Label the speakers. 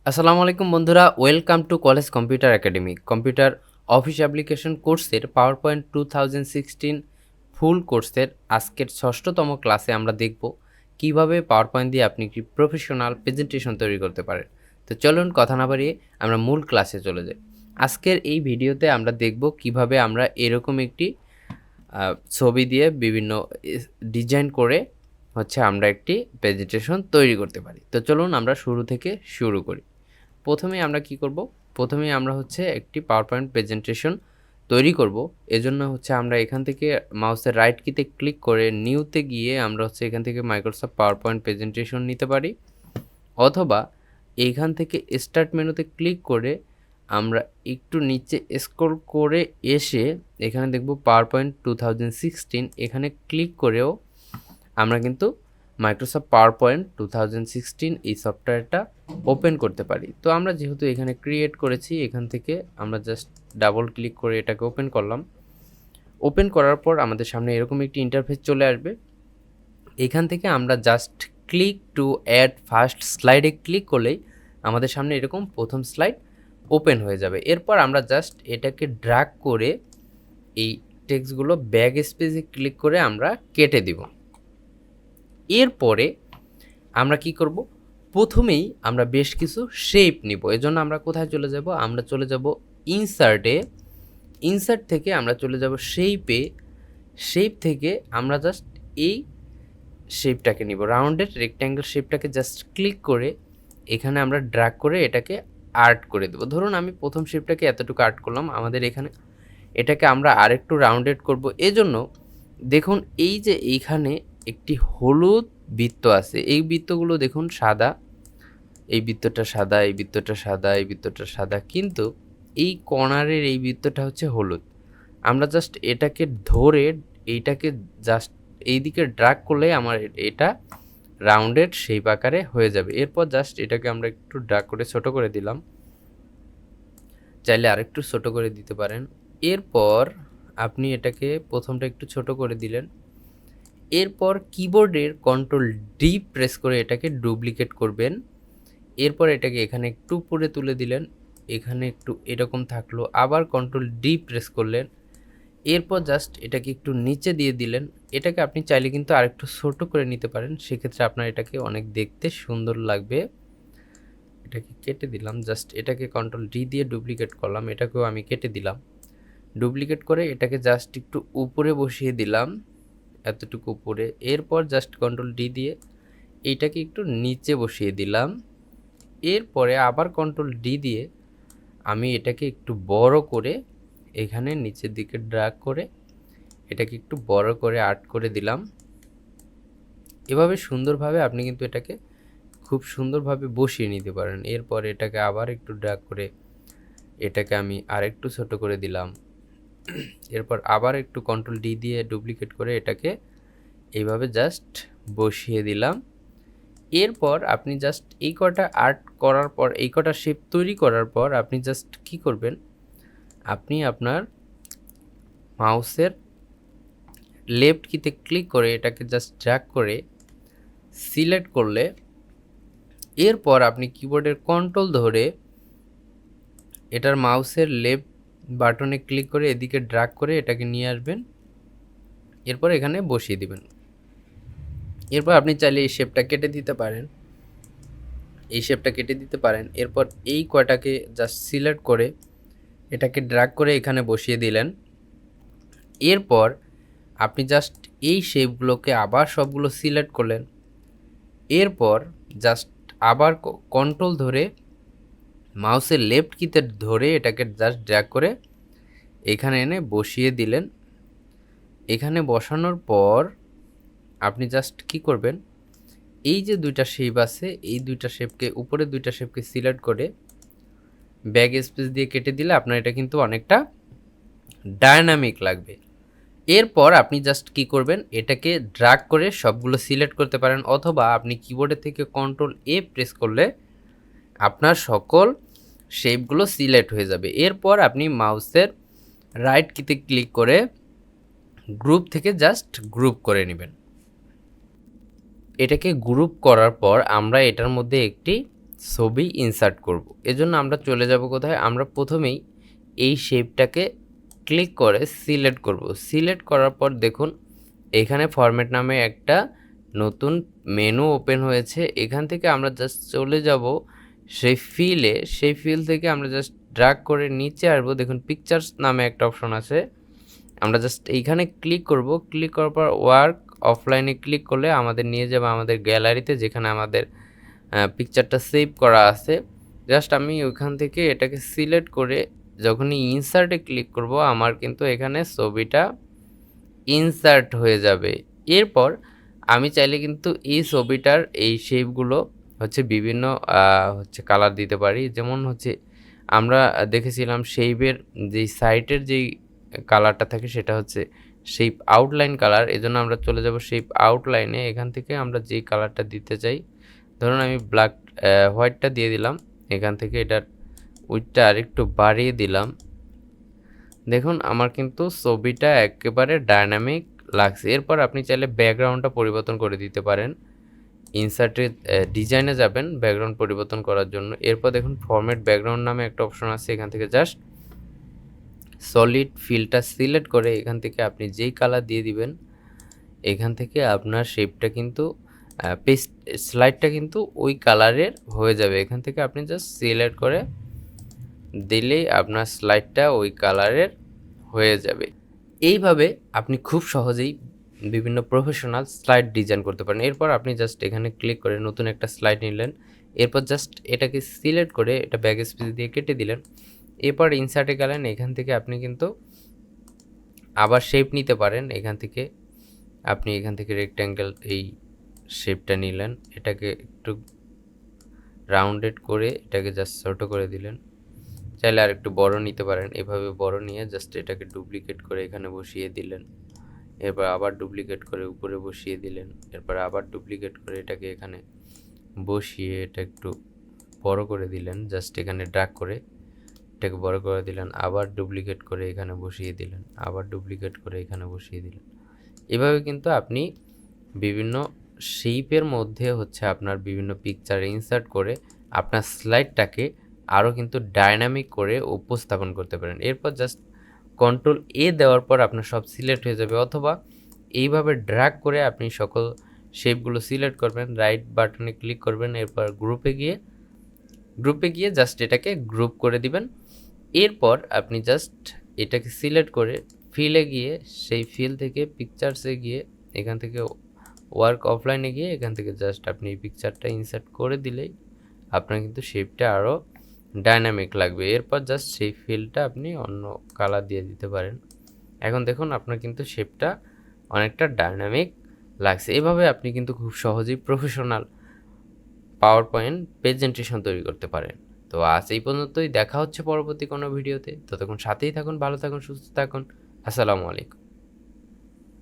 Speaker 1: আসসালামু আলাইকুম বন্ধুরা, welcome to college computer academy. Computer office application কোর্সের পাওয়ারপয়েন্ট 2016 ফুল কোর্সের আজকের ষষ্ঠতম ক্লাসে আমরা দেখব কিভাবে পাওয়ারপয়েন্ট দিয়ে আপনি একটি প্রফেশনাল প্রেজেন্টেশন তৈরি করতে পারেন। তো চলুন কথা না বাড়িয়ে আমরা মূল ক্লাসে চলে যাই। আজকের এই ভিডিওতে আমরা দেখব কিভাবে আমরা এরকম একটি ছবি দিয়ে বিভিন্ন ডিজাইন করে আমরা একটি প্রেজেন্টেশন তৈরি করতে পারি। তো চলুন আমরা শুরু থেকে শুরু করি। প্রথমে আমরা কি করব? প্রথমে আমরা একটি পাওয়ারপয়েন্ট প্রেজেন্টেশন তৈরি করব। এজন্য আমরা এখান থেকে মাউসের রাইট কিতে ক্লিক করে নিউতে গিয়ে আমরা এখান থেকে মাইক্রোসফট পাওয়ারপয়েন্ট প্রেজেন্টেশন নিতে পারি, অথবা এইখান থেকে স্টার্ট মেনুতে ক্লিক করে আমরা একটু নিচে স্ক্রল করে এসে এখানে দেখব পাওয়ারপয়েন্ট 2016, এখানে ক্লিক করেও আমরা কিন্তু মাইক্রোসফট পাওয়ারপয়েন্ট 2016 এই সফটওয়্যারটা ওপেন করতে পারি। তো আমরা যেহেতু এখানে ক্রিয়েট করেছি, এখান থেকে আমরা জাস্ট ডাবল ক্লিক করে এটাকে ওপেন করলাম। ওপেন করার পর আমাদের সামনে এরকম একটি ইন্টারফেস চলে আসবে। এখান থেকে আমরা just click to add first স্লাইডে ক্লিক করলেই আমাদের সামনে এরকম প্রথম স্লাইড ওপেন হয়ে যাবে। এরপর আমরা জাস্ট এটাকে ড্র্যাগ করে এই টেক্সটগুলো ব্যাক স্পেসে ক্লিক করে আমরা কেটে দিব। এরপরে আমরা কি করব? প্রথমেই আমরা বেশ কিছু শেপ নিব। এজন্য আমরা কোথায় চলে যাব? আমরা চলে যাব ইনসার্টে। ইনসার্ট থেকে আমরা চলে যাব শেপে। শেপ থেকে আমরা জাস্ট এই শেপটাকে নিব, রাউন্ডেড রেক্ট্যাঙ্গেল শেপটাকে জাস্ট ক্লিক করে এখানে আমরা ড্র্যাগ করে এটাকে আর্ট করে দেব। ধরুন আমি প্রথম শেপটাকে এতটুকু আর্ট করলাম, আমাদের এখানে এটাকে আমরা আরেকটু রাউন্ডেড করব। এজন্য দেখুন এই যে এইখানে একটি হলুদ বৃত্ত আছে, এই বৃত্তগুলো দেখুন সাদা, এই বৃত্তটা সাদা, এই বৃত্তটা সাদা, এই বৃত্তটা সাদা, কিন্তু এই কর্নারের এই বৃত্তটা হলুদ। আমরা জাস্ট এটাকে ধরে এইটাকে জাস্ট এইদিকে ড্র্যাগ করলে আমার এটা রাউন্ডেড শেপ আকারে হয়ে যাবে। এরপর জাস্ট এটাকে আমরা একটু ড্র্যাগ করে ছোট করে দিলাম, চাইলে আরেকটু ছোট করে দিতে পারেন। এরপর আপনি এটাকে প্রথমটা একটু ছোট করে দিলেন। এরপর কিবোর্ডের Ctrl+D প্রেস করে এটাকে ডুপ্লিকেট করবেন। এরপর এটাকে এখানে একটু উপরে তুলে দিলেন, এখানে একটু এরকম থাকলো, আবার Ctrl+D প্রেস করলেন। এরপর জাস্ট এটাকে একটু নিচে দিয়ে দিলেন। এটাকে আপনি চাইলে কিন্তু আরেকটু ছোট করে নিতে পারেন, সেক্ষেত্রে আপনার এটাকে অনেক দেখতে সুন্দর লাগবে। এটাকে কেটে দিলাম, জাস্ট এটাকে Ctrl+D দিয়ে ডুপ্লিকেট করলাম, এটাকেও আমি কেটে দিলাম। ডুপ্লিকেট করে এটাকে জাস্ট একটু উপরে বসিয়ে দিলাম, এতটুকু উপরে। এরপর জাস্ট Ctrl+D দিয়ে এইটাকে একটু নিচে বসিয়ে দিলাম। এরপরে আবার Ctrl+D দিয়ে আমি এটাকে একটু বড় করে এখানে নিচের দিকে ড্র্যাগ করে এটাকে একটু বড় করে আর্ট করে দিলাম। এভাবে সুন্দরভাবে আপনি কিন্তু এটাকে খুব সুন্দরভাবে বসিয়ে নিতে পারেন। এরপর এটাকে আবার একটু ড্র্যাগ করে এটাকে আমি আরেকটু ছোট করে দিলাম। এরপর আবার একটু Ctrl+D দিয়ে ডুপ্লিকেট করে এটাকে এইভাবে জাস্ট বসিয়ে দিলাম। এরপর আপনি জাস্ট এই কটা আর্ট করার পর, এই কটা শেপ তৈরি করার পর আপনি জাস্ট কি করবেন? আপনি আপনার মাউসের লেফট কিতে ক্লিক করে এটাকে জাস্ট ড্র্যাগ করে সিলেক্ট করলে, এরপর আপনি কিবোর্ডের কন্ট্রোল ধরে এটার মাউসের লেফট বাটনে ক্লিক করে এদিকে ড্র্যাগ করে এটাকে নিয়ে আসবেন। এরপর এখানে বসিয়ে দিবেন। এরপর আপনি চাইলে এই শেপটা কেটে দিতে পারেন, এই শেপটা কেটে দিতে পারেন। এরপর এই কয়টাকে জাস্ট সিলেক্ট করে এটাকে ড্র্যাগ করে এখানে বসিয়ে দিলেন। এরপর আপনি জাস্ট এই শেপগুলোকে আবার সবগুলো সিলেক্ট করলেন। এরপর জাস্ট আবার কন্ট্রোল ধরে মাউসের লেফট কিতে ধরে এটাকে জাস্ট ড্র্যাগ করে এখানে এনে বসিয়ে দিলেন। এখানে বসানোর পর আপনি জাস্ট কি করবেন? এই যে দুইটা শেপ আছে, এই দুইটা শেপকে, উপরে দুইটা শেপকে সিলেক্ট করে ব্যাক স্পেস দিয়ে কেটে দিলে আপনার এটা কিন্তু অনেকটা ডায়নামিক লাগবে। এরপর আপনি জাস্ট কি করবেন? এটাকে ড্র্যাগ করে সবগুলো সিলেক্ট করতে পারেন, অথবা আপনি কিবোর্ডের থেকে Ctrl+A প্রেস করলে আপনার সকল শেপগুলো সিলেক্ট হয়ে যাবে। এরপর আপনি মাউসের রাইট কিতে ক্লিক করে গ্রুপ থেকে জাস্ট গ্রুপ করে নেবেন। এটাকে গ্রুপ করার পর আমরা এটার মধ্যে একটি ছবি ইনসার্ট করব। এজন্য আমরা চলে যাব কোথায়? আমরা প্রথমেই এই শেপটাকে ক্লিক করে সিলেক্ট করব। সিলেক্ট করার পর দেখুন এখানে ফরম্যাট নামে একটা নতুন মেনু ওপেন হয়েছে। এখান থেকে আমরা জাস্ট চলে যাব সেই ফিলে, সেই ফিল থেকে আমরা জাস্ট ড্র্যাগ করে নিচে আসবো। দেখুন পিকচার্স নামে একটা অপশন আছে, আমরা জাস্ট এইখানে ক্লিক করব। ক্লিক করার পর ওয়ার্ক অফলাইনে ক্লিক করলে আমাদের নিয়ে যাবে আমাদের গ্যালারিতে, যেখানে আমাদের পিকচারটা সেভ করা আছে। জাস্ট আমি ওইখান থেকে এটাকে সিলেক্ট করে যখনই ইনসার্টে ক্লিক করব আমার কিন্তু এখানে ছবিটা ইনসার্ট হয়ে যাবে। এরপর আমি চাইলে কিন্তু এই ছবিটার এই শেপগুলো হচ্ছে বিভিন্ন হচ্ছে কালার দিতে পারি। যেমন হচ্ছে আমরা দেখেছিলাম শেপের যেই সাইটের যেই কালারটা থাকে সেটা হচ্ছে শেপ আউটলাইন কালার। এজন্য আমরা চলে যাব শেপ আউটলাইনে। এখান থেকে আমরা যেই কালারটা দিতে চাই, ধরুন আমি ব্ল্যাক হোয়াইটটা দিয়ে দিলাম। এখান থেকে এটার উইডথটা আরেকটু বাড়িয়ে দিলাম। দেখুন আমার কিন্তু ছবিটা একেবারে ডায়নামিক লাগছে। এরপর আপনি চাইলে ব্যাকগ্রাউন্ডটা পরিবর্তন করে দিতে পারেন। ইনসার্টে ডিজাইনে যাবেন ব্যাকগ্রাউন্ড পরিবর্তন করার জন্য। এরপর দেখুন ফরম্যাট ব্যাকগ্রাউন্ড নামে একটা অপশন আছে, এখান থেকে জাস্ট সলিড ফিলটা সিলেক্ট করে এখান থেকে আপনি যেই কালার দিয়ে দিবেন, এখান থেকে আপনার শেপটা কিন্তু পেস্ট স্লাইডটা কিন্তু ওই কালারের হয়ে যাবে। এখান থেকে আপনি জাস্ট সিলেক্ট করে দিলেই আপনার স্লাইডটা ওই কালারের হয়ে যাবে। এইভাবে আপনি খুব সহজেই বিভিন্ন প্রফেশনাল স্লাইড ডিজাইন করতে পারেন। এরপর আপনি জাস্ট এখানে ক্লিক করে নতুন একটা স্লাইড নিলেন। এরপর জাস্ট এটাকে সিলেক্ট করে এটা ব্যাক স্পেস দিয়ে কেটে দিলেন। এরপর ইনসার্টে গেলেন, এখান থেকে আপনি কিন্তু আবার শেপ নিতে পারেন। এখান থেকে আপনি এখান থেকে রেক্ট্যাঙ্গেল এই শেপটা নিলেন, এটাকে একটু রাউন্ডেড করে এটাকে জাস্ট ছোটো করে দিলেন। চাইলে আর একটু বড় নিতে পারেন। এভাবে বড় নিয়ে জাস্ট এটাকে ডুপ্লিকেট করে এখানে বসিয়ে দিলেন। এরপর আবার ডুপ্লিকেট করে উপরে বসিয়ে দিলেন। এরপর আবার ডুপ্লিকেট করে এটাকে এখানে বসিয়ে এটা একটু বড় করে দিলেন। জাস্ট এখানে ড্র্যাগ করে এটাকে বড় করে দিলেন। আবার ডুপ্লিকেট করে এখানে বসিয়ে দিলেন। আবার ডুপ্লিকেট করে এখানে বসিয়ে দিলেন। এভাবে কিন্তু আপনি বিভিন্ন শেপের মধ্যে হচ্ছে আপনার বিভিন্ন পিকচার ইনসার্ট করে আপনার স্লাইডটাকে আরও কিন্তু ডায়নামিক করে উপস্থাপন করতে পারেন। এরপর জাস্ট কন্ট্রোল এ দেওয়ার পর আপনার সব সিলেক্ট হয়ে যাবে, অথবা এইভাবে ড্র্যাগ করে আপনি সকল শেপগুলো সিলেক্ট করবেন, রাইট বাটনে ক্লিক করবেন। এরপর গ্রুপে গিয়ে জাস্ট এটাকে গ্রুপ করে দিবেন। এরপর আপনি জাস্ট এটাকে সিলেক্ট করে ফিলে গিয়ে সেই ফিল থেকে পিকচার্সে গিয়ে এখান থেকে ওয়ার্ক অফলাইনে গিয়ে এখান থেকে জাস্ট আপনি এই পিকচারটা ইনসার্ট করে দিলেই আপনার কিন্তু শেপটা আরও ডায়নামিক লাগবে। এরপর জাস্ট সেই ফিলটা আপনি অন্য কালার দিয়ে দিতে পারেন। এখন দেখুন আপনার কিন্তু শেপটা অনেকটা ডায়নামিক লাগছে। এভাবে আপনি কিন্তু খুব সহজেই প্রফেশনাল পাওয়ার পয়েন্ট প্রেজেন্টেশন তৈরি করতে পারেন। তো আজ এই পর্যন্তই, দেখা হচ্ছে পরবর্তী কোনো ভিডিওতে। ততক্ষণ সাথেই থাকুন, ভালো থাকুন, সুস্থ থাকুন। আসসালামু আলাইকুম।